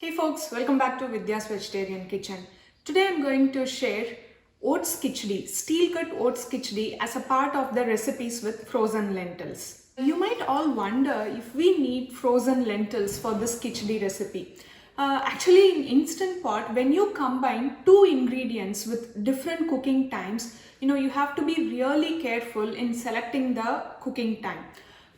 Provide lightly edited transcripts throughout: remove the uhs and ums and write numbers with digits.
Hey folks, welcome back to Vidhya's Vegetarian Kitchen. Today I'm going to share Oats Khichdi, steel cut Oats Khichdi as a part of the recipes with frozen lentils. You might all wonder if we need frozen lentils for this khichdi recipe. Actually, in Instant Pot, when you combine two ingredients with different cooking times, you have to be really careful in selecting the cooking time.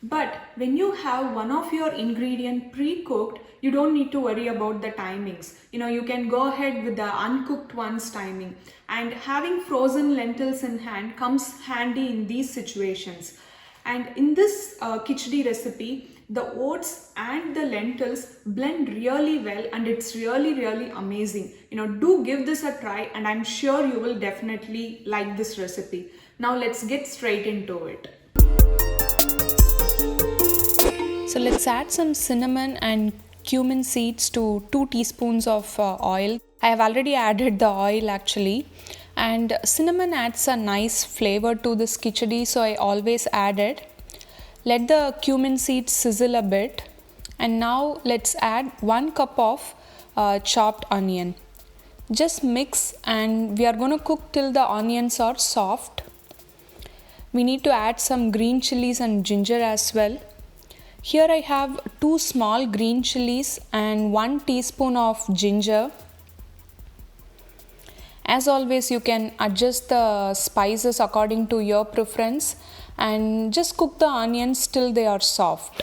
But when you have one of your ingredient pre-cooked, you don't need to worry about the timings. You can go ahead with the uncooked one's timing. And having frozen lentils in hand comes handy in these situations. And in this khichdi recipe, the oats and the lentils blend really well and it's really amazing. Do give this a try and I'm sure you will definitely like this recipe. Now let's get straight into it. So let's add some cinnamon and cumin seeds to 2 teaspoons of oil. I have already added the oil actually, and cinnamon adds a nice flavor to this khichdi, so I always add it. Let the cumin seeds sizzle a bit, and now let's add 1 cup of chopped onion. Just mix, and we are going to cook till the onions are soft. We need to add some green chilies and ginger as well. Here I have 2 small green chilies and 1 teaspoon of ginger. As always, you can adjust the spices according to your preference and just cook the onions till they are soft.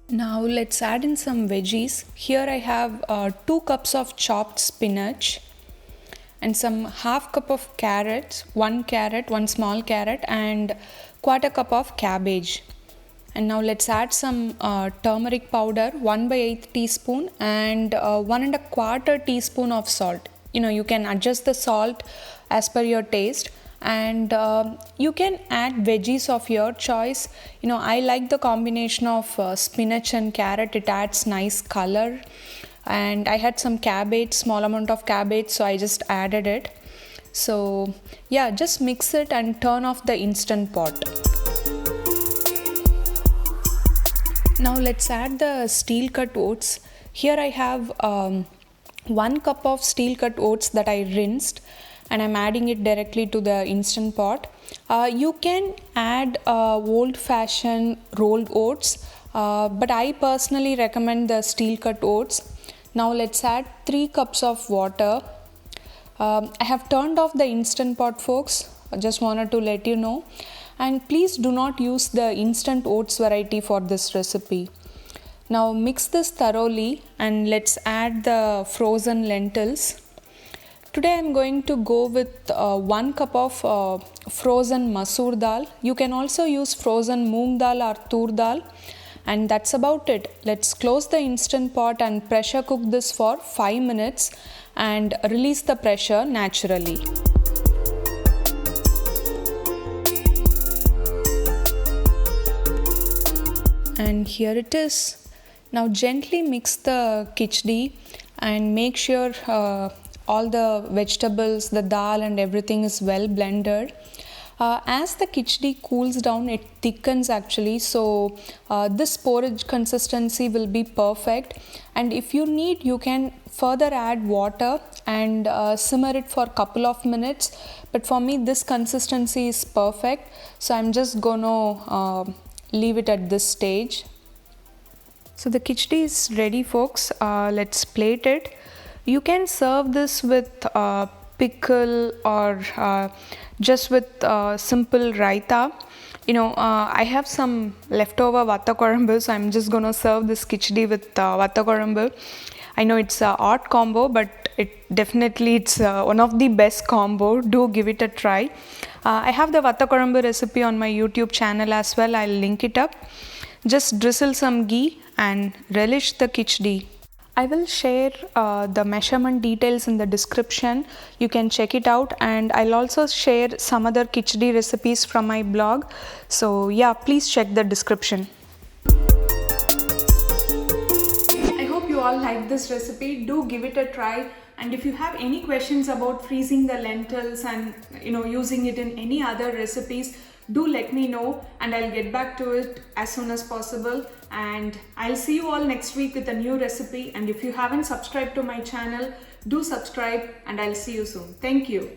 Now let's add in some veggies. Here I have 2 cups of chopped spinach and some half cup of carrots, 1 carrot, 1 small carrot, and quarter cup of cabbage. And now let's add some turmeric powder, 1/8 teaspoon, and 1 1/4 teaspoon of salt. You can adjust the salt as per your taste, and you can add veggies of your choice. I like the combination of spinach and carrot. It adds nice color, and I had some cabbage, small amount of cabbage, so I just added it. So yeah, just mix it and turn off the Instant Pot. Now let's add the steel cut oats. Here I have 1 cup of steel cut oats that I rinsed, and I'm adding it directly to the Instant Pot. You can add old fashioned rolled oats, but I personally recommend the steel cut oats. Now let's add 3 cups of water. I have turned off the Instant Pot, folks. I just wanted to let you know. And please do not use the instant oats variety for this recipe. Now mix this thoroughly and let's add the frozen lentils. Today I'm going to go with 1 cup of frozen Masoor Dal. You can also use frozen moong dal or tur dal. And that's about it. Let's close the Instant Pot and pressure cook this for 5 minutes and release the pressure naturally. And here it is. Now gently mix the khichdi and make sure all the vegetables, the dal and everything is well blended. As the khichdi cools down, it thickens actually, so this porridge consistency will be perfect. And if you need, you can further add water and simmer it for a couple of minutes. But for me, this consistency is perfect, so I'm just gonna leave it at this stage. So the khichdi is ready, folks. Let's plate it. You can serve this with pickle or just with simple raita. I have some leftover vata korambu, so I'm just gonna serve this khichdi with vata korambu. I know it's an odd combo, but it's one of the best combo. Do give it a try. I have the vata korambu recipe on my YouTube channel as well. I'll link it up. Just drizzle some ghee and relish the khichdi. I will share the measurement details in the description. You can check it out, and I'll also share some other khichdi recipes from my blog. So yeah, please check the description. I hope you all like this recipe. Do give it a try. And if you have any questions about freezing the lentils and using it in any other recipes, do let me know and I'll get back to it as soon as possible. and I'll see you all next week with a new recipe. And if you haven't subscribed to my channel, do subscribe, and I'll see you soon. Thank you.